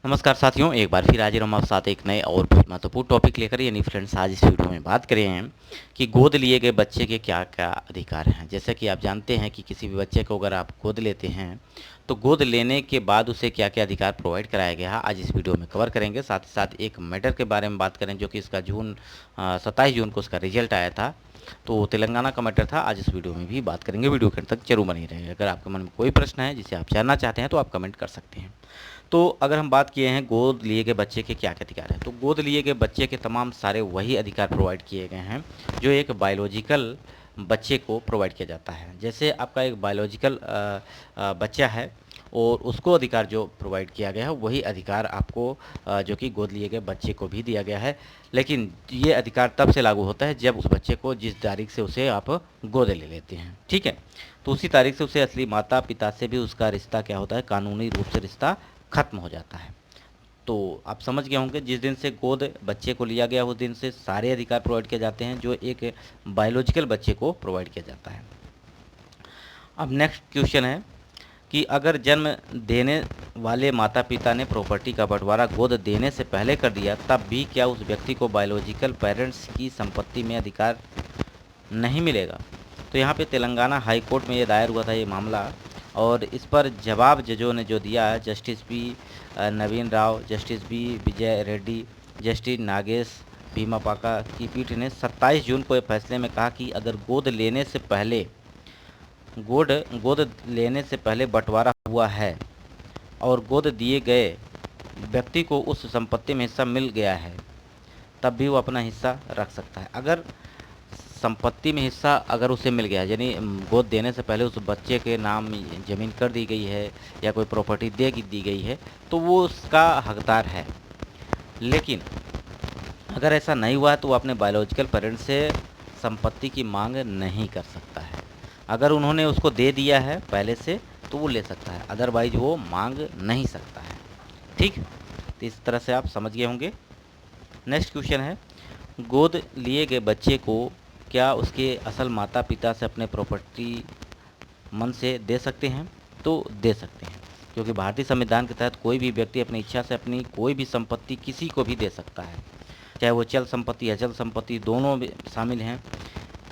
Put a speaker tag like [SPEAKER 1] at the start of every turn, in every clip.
[SPEAKER 1] नमस्कार साथियों, एक बार फिर हाजिर हम आपके साथ एक नए और बहुत महत्वपूर्ण टॉपिक लेकर। यानी फ्रेंड्स, आज इस वीडियो में बात करें हैं कि गोद लिए गए बच्चे के क्या क्या अधिकार हैं। जैसा कि आप जानते हैं कि किसी भी बच्चे को अगर आप गोद लेते हैं तो गोद लेने के बाद उसे क्या क्या अधिकार प्रोवाइड कराया गया है, आज इस वीडियो में कवर करेंगे। साथ ही साथ एक मैटर के बारे में बात करें जो कि इसका 27 जून को उसका रिजल्ट आया था, तो तेलंगाना का मैटर था। आज इस वीडियो में भी बात करेंगे, वीडियो के अंत तक जरूर बनी रहेगा। अगर आपके मन में कोई प्रश्न है जिसे आप जानना चाहते हैं तो आप कमेंट कर सकते हैं। तो अगर हम बात किए हैं गोद लिए गए बच्चे के क्या क्या अधिकार हैं, तो गोद लिए गए बच्चे के तमाम सारे वही अधिकार प्रोवाइड किए गए हैं जो एक बायोलॉजिकल बच्चे को प्रोवाइड किया जाता है। जैसे आपका एक बायोलॉजिकल बच्चा है और उसको अधिकार जो प्रोवाइड किया गया है वही अधिकार आपको जो कि गोद लिए गए बच्चे को भी दिया गया है। लेकिन ये अधिकार तब से लागू होता है जब उस बच्चे को जिस तारीख से उसे आप गोद ले लेते हैं, ठीक है। तो उसी तारीख से उसे असली माता पिता से भी उसका रिश्ता क्या होता है, कानूनी रूप से रिश्ता खत्म हो जाता है। तो आप समझ गए होंगे, जिस दिन से गोद बच्चे को लिया गया उस दिन से सारे अधिकार प्रोवाइड किए जाते हैं जो एक बायोलॉजिकल बच्चे को प्रोवाइड किया जाता है। अब नेक्स्ट क्वेश्चन है कि अगर जन्म देने वाले माता पिता ने प्रॉपर्टी का बंटवारा गोद देने से पहले कर दिया, तब भी क्या उस व्यक्ति को बायोलॉजिकल पेरेंट्स की संपत्ति में अधिकार नहीं मिलेगा? तो यहाँ पे तेलंगाना हाई कोर्ट में ये दायर हुआ था ये मामला, और इस पर जवाब जजों ने जो दिया है, जस्टिस बी नवीन राव, जस्टिस बी विजय रेड्डी, जस्टिस नागेश भीमापाका की पीठ ने 27 जून को ये फैसले में कहा कि अगर गोद गोद लेने से पहले बंटवारा हुआ है और गोद दिए गए व्यक्ति को उस संपत्ति में हिस्सा मिल गया है, तब भी वो अपना हिस्सा रख सकता है। अगर संपत्ति में हिस्सा अगर उसे मिल गया है, यानी गोद देने से पहले उस बच्चे के नाम ज़मीन कर दी गई है या कोई प्रॉपर्टी दी गई है, तो वो उसका हकदार है। लेकिन अगर ऐसा नहीं हुआ है तो वो अपने बायोलॉजिकल पेरेंट्स से संपत्ति की मांग नहीं कर सकता है। अगर उन्होंने उसको दे दिया है पहले से तो वो ले सकता है, अदरवाइज वो मांग नहीं सकता है, ठीक। तो इस तरह से आप समझ गए होंगे। नेक्स्ट क्वेश्चन है, गोद लिए गए बच्चे को क्या उसके असल माता पिता से अपने प्रॉपर्टी मन से दे सकते हैं? तो दे सकते हैं, क्योंकि भारतीय संविधान के तहत कोई भी व्यक्ति अपनी इच्छा से अपनी कोई भी संपत्ति किसी को भी दे सकता है, चाहे वो चल संपत्ति अचल संपत्ति दोनों भी शामिल हैं।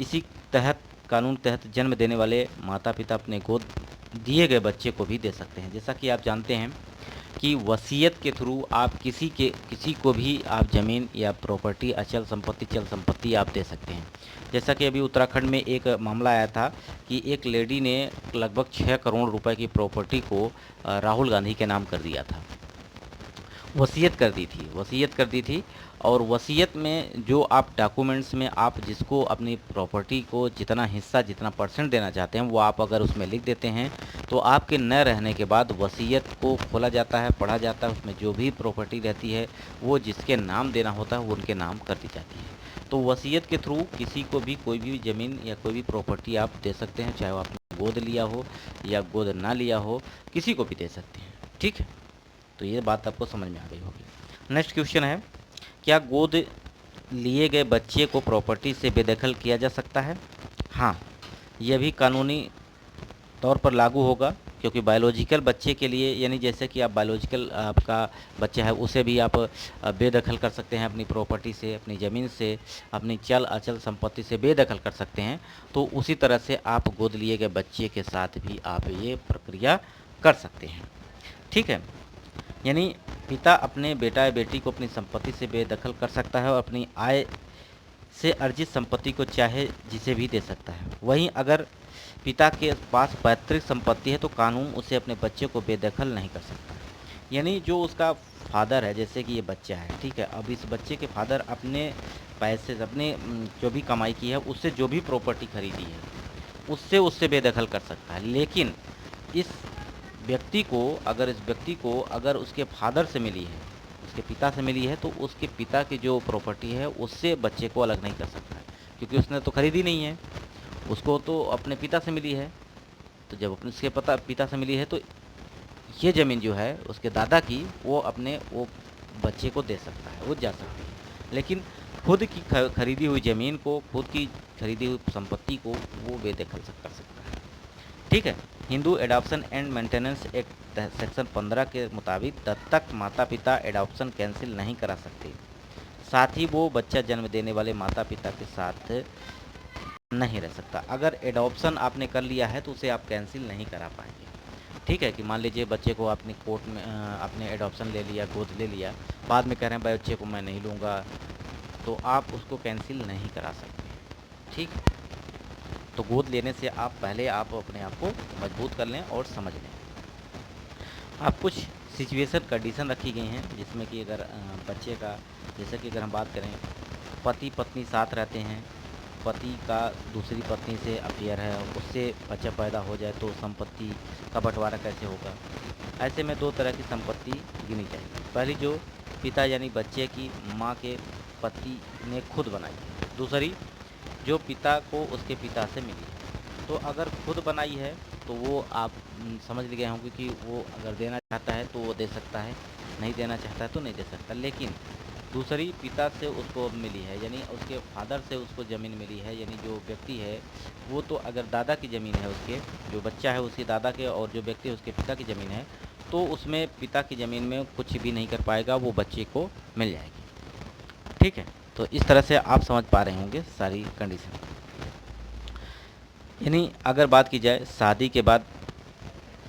[SPEAKER 1] इसी तहत कानून के तहत जन्म देने वाले माता पिता अपने गोद दिए गए बच्चे को भी दे सकते हैं। जैसा कि आप जानते हैं कि वसीयत के थ्रू आप किसी को भी आप ज़मीन या प्रॉपर्टी अचल संपत्ति चल संपत्ति आप दे सकते हैं। जैसा कि अभी उत्तराखंड में एक मामला आया था कि एक लेडी ने लगभग 6 करोड़ रुपए की प्रॉपर्टी को राहुल गांधी के नाम कर दिया था, वसीयत कर दी थी। और वसीयत में जो आप डॉक्यूमेंट्स में आप जिसको अपनी प्रॉपर्टी को जितना हिस्सा जितना परसेंट देना चाहते हैं वो आप अगर उसमें लिख देते हैं तो आपके न रहने के बाद वसीयत को खोला जाता है, पढ़ा जाता है, उसमें जो भी प्रॉपर्टी रहती है वो जिसके नाम देना होता है वो उनके नाम कर दी जाती है। तो वसीयत के थ्रू किसी को भी कोई भी ज़मीन या कोई भी प्रॉपर्टी आप दे सकते हैं, चाहे वो आपने गोद लिया हो या गोद ना लिया हो, किसी को भी दे सकते हैं, ठीक है। तो ये बात आपको समझ में आ गई होगी। नेक्स्ट क्वेश्चन है, क्या गोद लिए गए बच्चे को प्रॉपर्टी से बेदखल किया जा सकता है? हाँ, यह भी कानूनी तौर पर लागू होगा, क्योंकि बायोलॉजिकल बच्चे के लिए, यानी जैसे कि आप बायोलॉजिकल आपका बच्चा है उसे भी आप बेदखल कर सकते हैं, अपनी प्रॉपर्टी से, अपनी ज़मीन से, अपनी चल अचल संपत्ति से बेदखल कर सकते हैं। तो उसी तरह से आप गोद लिए गए बच्चे के साथ भी आप ये प्रक्रिया कर सकते हैं, ठीक है। यानी पिता अपने बेटा या बेटी को अपनी संपत्ति से बेदखल कर सकता है और अपनी आय से अर्जित संपत्ति को चाहे जिसे भी दे सकता है। वहीं अगर पिता के पास पैतृक संपत्ति है तो कानून उसे अपने बच्चे को बेदखल नहीं कर सकता। यानी जो उसका फादर है, जैसे कि ये बच्चा है, ठीक है, अब इस बच्चे के फादर अपने पैसे अपने जो भी कमाई की है उससे जो भी प्रॉपर्टी खरीदी है उससे बेदखल कर सकता है। लेकिन इस व्यक्ति को अगर उसके फादर से मिली है, उसके पिता से मिली है, तो उसके पिता की जो प्रॉपर्टी है उससे बच्चे को अलग नहीं कर सकता है, क्योंकि उसने तो खरीदी नहीं है, उसको तो अपने पिता से मिली है। तो जब अपने उसके पिता से मिली है तो ये ज़मीन जो है उसके दादा की वो बच्चे को दे सकता है, वो जा सकती है। लेकिन खुद की खरीदी हुई ज़मीन को, खुद की खरीदी हुई संपत्ति को वो बेदखल कर सकता है, ठीक है। Hindu adoption and maintenance act section 15 के मुताबिक दत्तक माता पिता एडॉप्शन कैंसिल नहीं करा सकते, साथ ही वो बच्चा जन्म देने वाले माता पिता के साथ नहीं रह सकता। अगर एडॉप्शन आपने कर लिया है तो उसे आप कैंसिल नहीं करा पाएंगे। ठीक है कि मान लीजिए बच्चे को आपने कोर्ट में आपने एडॉप्शन ले लिया, गोद ले लिया, बाद में कह रहे हैं बच्चे को मैं नहीं लूँगा, तो आप उसको कैंसिल नहीं करा सकते। ठीक, तो गोद लेने से आप पहले आप अपने आप को मजबूत कर लें और समझ लें। आप कुछ सिचुएशन कंडीशन रखी गई हैं जिसमें कि अगर बच्चे का, जैसे कि अगर हम बात करें पति पत्नी साथ रहते हैं, पति का दूसरी पत्नी से अफेयर है, उससे बच्चा पैदा हो जाए तो संपत्ति का बंटवारा कैसे होगा। ऐसे में दो तरह की संपत्ति गिनी जाएगी। पहली जो पिता यानी बच्चे की माँ के पति ने खुद बनाई है, दूसरी जो पिता को उसके पिता से मिली है। तो अगर खुद बनाई है तो वो आप समझ गए होंगे कि वो अगर देना चाहता है तो वो दे सकता है, नहीं देना चाहता है तो नहीं दे सकता। लेकिन दूसरी पिता से उसको मिली है, यानी उसके फादर से उसको ज़मीन मिली है, यानी जो व्यक्ति है वो तो अगर दादा की ज़मीन है, उसके जो बच्चा है उसके दादा के, और जो व्यक्ति उसके पिता की ज़मीन है, तो उसमें पिता की ज़मीन में कुछ भी नहीं कर पाएगा, वो बच्चे को मिल जाएगी। ठीक है, तो इस तरह से आप समझ पा रहे होंगे सारी कंडीशन। यानी अगर बात की जाए शादी के बाद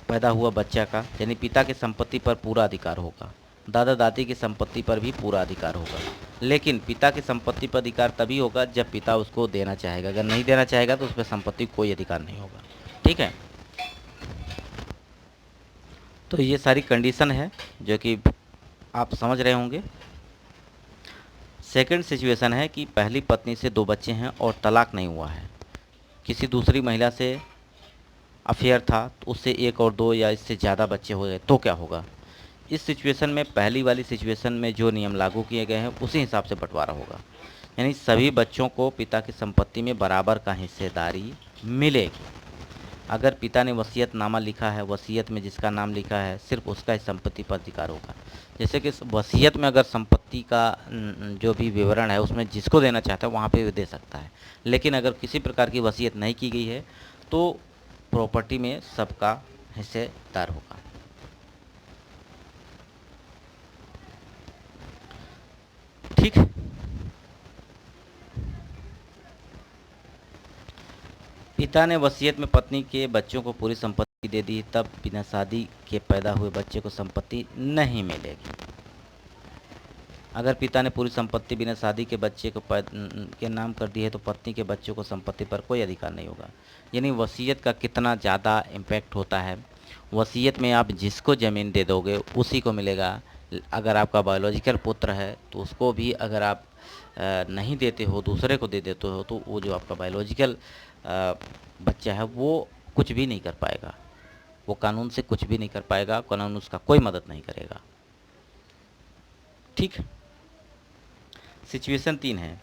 [SPEAKER 1] पैदा हुआ बच्चा का, यानी पिता की संपत्ति पर पूरा अधिकार होगा, दादा दादी की संपत्ति पर भी पूरा अधिकार होगा। लेकिन पिता की संपत्ति पर अधिकार तभी होगा जब पिता उसको देना चाहेगा, अगर नहीं देना चाहेगा तो उस पर संपत्ति कोई अधिकार नहीं होगा। ठीक है, तो ये सारी कंडीशन है जो कि आप समझ रहे होंगे। सेकंड सिचुएशन है कि पहली पत्नी से 2 बच्चे हैं और तलाक नहीं हुआ है, किसी दूसरी महिला से अफेयर था, तो उससे 1 और 2 या इससे ज़्यादा बच्चे हो गए तो क्या होगा। इस सिचुएशन में पहली वाली सिचुएशन में जो नियम लागू किए गए हैं उसी हिसाब से बंटवारा होगा, यानी सभी बच्चों को पिता की संपत्ति में बराबर का हिस्सेदारी मिलेगी। अगर पिता ने वसीयतनामा लिखा है, वसीयत में जिसका नाम लिखा है सिर्फ उसका ही संपत्ति पर अधिकार होगा। जैसे कि वसीयत में अगर संपत्ति का जो भी विवरण है उसमें जिसको देना चाहता है वहाँ पे दे सकता है, लेकिन अगर किसी प्रकार की वसीयत नहीं की गई है तो प्रॉपर्टी में सबका हिस्सेदार होगा। ठीक है, पिता ने वसीयत में पत्नी के बच्चों को पूरी संपत्ति दे दी, तब बिना शादी के पैदा हुए बच्चे को संपत्ति नहीं मिलेगी। अगर पिता ने पूरी संपत्ति बिना शादी के बच्चे को के नाम कर दी है तो पत्नी के बच्चों को संपत्ति पर कोई अधिकार नहीं होगा। यानी वसीयत का कितना ज़्यादा इम्पैक्ट होता है। वसीयत में आप जिसको ज़मीन दे दोगे उसी को मिलेगा। अगर आपका बायोलॉजिकल पुत्र है तो उसको भी अगर आप नहीं देते हो, दूसरे को दे देते हो, तो वो जो आपका बायोलॉजिकल बच्चा है वो कुछ भी नहीं कर पाएगा, वो कानून से कुछ भी नहीं कर पाएगा, कानून उसका कोई मदद नहीं करेगा। ठीक, सिचुएशन 3 है,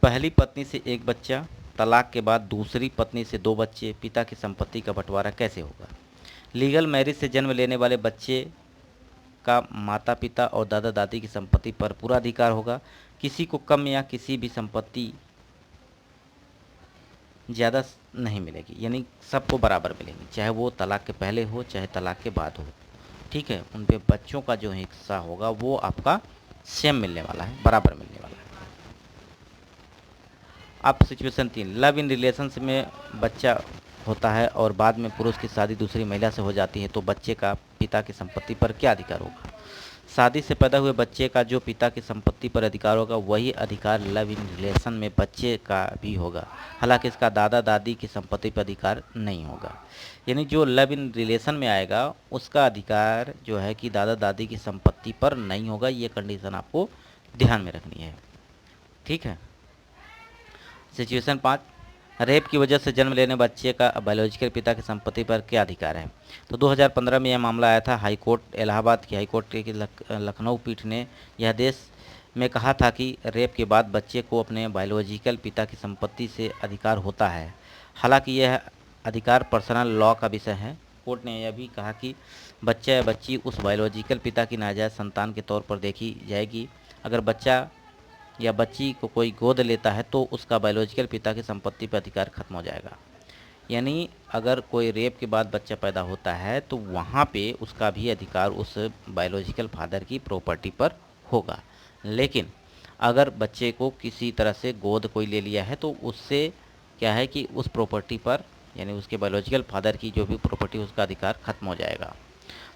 [SPEAKER 1] पहली पत्नी से 1 बच्चा, तलाक के बाद दूसरी पत्नी से 2 बच्चे, पिता की संपत्ति का बंटवारा कैसे होगा। लीगल मैरिज से जन्म लेने वाले बच्चे का माता पिता और दादा दादी की संपत्ति पर पूरा अधिकार होगा। किसी को कम या किसी भी संपत्ति ज़्यादा नहीं मिलेगी, यानी सबको बराबर मिलेगी, चाहे वो तलाक के पहले हो चाहे तलाक के बाद हो। ठीक है, उन पे बच्चों का जो हिस्सा होगा वो आपका सेम मिलने वाला है, बराबर मिलने वाला है। अब सिचुएशन 3, लव इन रिलेशनशिप में बच्चा होता है और बाद में पुरुष की शादी दूसरी महिला से हो जाती है, तो बच्चे का पिता की संपत्ति पर क्या अधिकार होगा। शादी से पैदा हुए बच्चे का जो पिता की संपत्ति पर अधिकार होगा वही अधिकार लव इन रिलेशन में बच्चे का भी होगा, हालांकि इसका दादा दादी की संपत्ति पर अधिकार नहीं होगा। यानी जो लव इन रिलेशन में आएगा उसका अधिकार जो है कि दादा दादी की संपत्ति पर नहीं होगा, ये कंडीशन आपको ध्यान में रखनी है। ठीक है, सिचुएशन 5, रेप की वजह से जन्म लेने बच्चे का बायोलॉजिकल पिता की संपत्ति पर क्या अधिकार है। तो 2015 में यह मामला आया था। हाईकोर्ट, इलाहाबाद की हाईकोर्ट की लखनऊ पीठ ने यह आदेश में कहा था कि रेप के बाद बच्चे को अपने बायोलॉजिकल पिता की संपत्ति से अधिकार होता है। हालांकि यह अधिकार पर्सनल लॉ का विषय है। कोर्ट ने यह भी कहा कि बच्चा या बच्ची उस बायोलॉजिकल पिता की नाजायज़ संतान के तौर पर देखी जाएगी। अगर बच्चा या बच्ची को कोई गोद लेता है तो उसका बायोलॉजिकल पिता की संपत्ति पर अधिकार खत्म हो जाएगा। यानी अगर कोई रेप के बाद बच्चा पैदा होता है तो वहाँ पे उसका भी अधिकार उस बायोलॉजिकल फादर की प्रॉपर्टी पर होगा। लेकिन अगर बच्चे को किसी तरह से गोद कोई ले लिया है तो उससे क्या है कि उस प्रॉपर्टी पर यानी उसके बायोलॉजिकल फादर की जो भी प्रॉपर्टी उसका अधिकार खत्म हो जाएगा।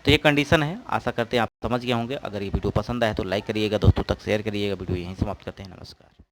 [SPEAKER 1] तो ये कंडीशन है। आशा करते हैं आप समझ गए होंगे। अगर ये वीडियो पसंद आए तो लाइक करिएगा, दोस्तों तक शेयर करिएगा। वीडियो यहीं समाप्त करते हैं। नमस्कार।